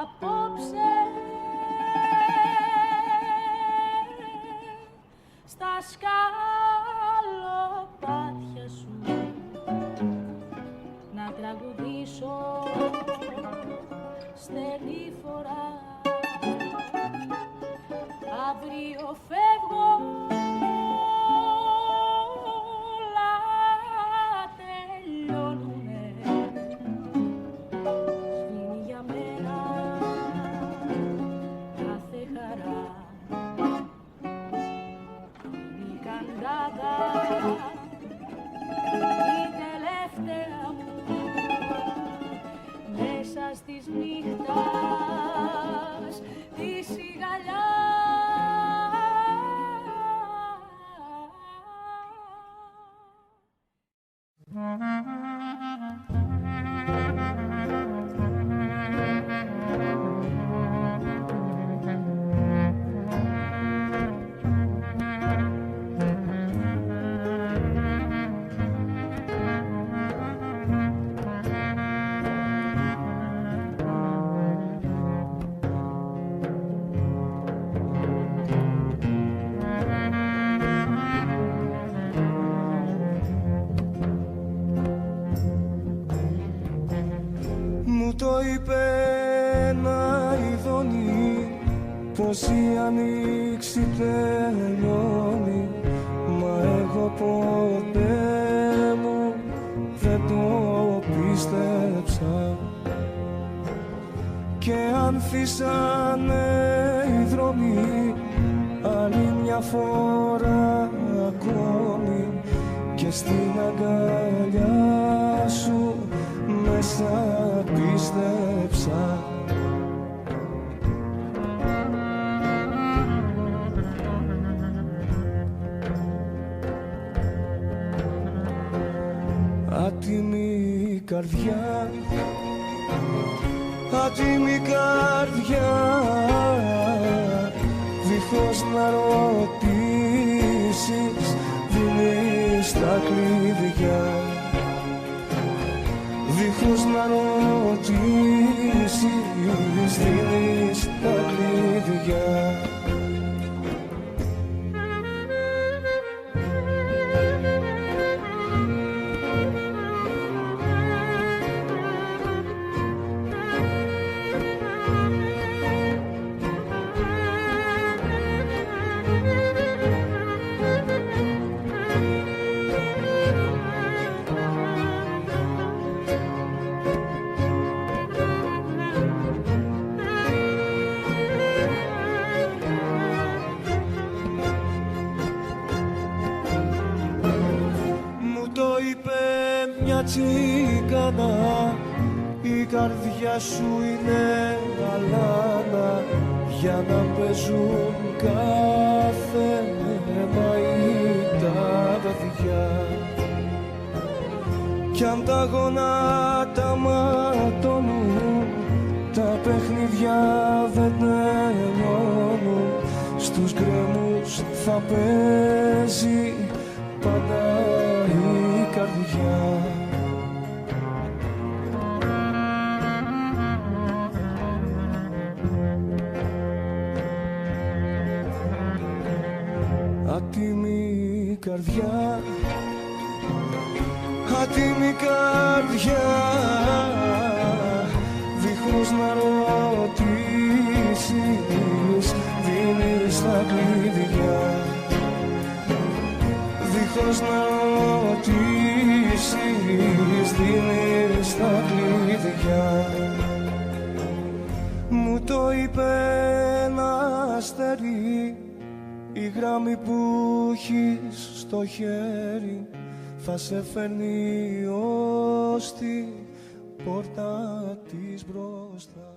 απόψε στα σκαλοπάτια σου να τραγουδήσω στενή φορά. Αύριο φεύγω, όλα τελειώνουνε. Σβήνει για μένα κάθε χαρά. Είναι η καντάδα, η τελευταία μου μέσα στις νύχτας τη σιγαλιά. Το είπε ένα ειδώνει πως η ανοίξη τελειώνει. Μα εγώ ποτέ μου δεν το πίστεψα. Και ανθίσανε οι δρόμοι άλλη μια φορά ακόμη. Και στην αγκαλιά σου μέσα πίστεψα. Άτιμη καρδιά, άτιμη καρδιά, δίχως να ρωτήσεις δίνεις τα κλειδιά. Δίχως να ρωτήσεις δίνεις τα κλειδιά. Τσίκανα, η καρδιά σου είναι αλάνα για να παίζουν κάθε μαΐ τα παιδιά. Κι αν τα γονάτα ματώνουν, τα παιχνίδια δεν τελειώνουν. Στους γκρέμους θα παίζει πάντα η καρδιά. Άτιμη καρδιά, άτιμη καρδιά, δίχως να ρωτήσεις δίνεις τα κλειδιά. Δίχως να ρωτήσεις δίνεις τα κλειδιά. Μου το είπε ένα αστέρι, η γράμμη που έχεις στο χέρι θα σε φέρνει ως την πόρτα της μπροστά.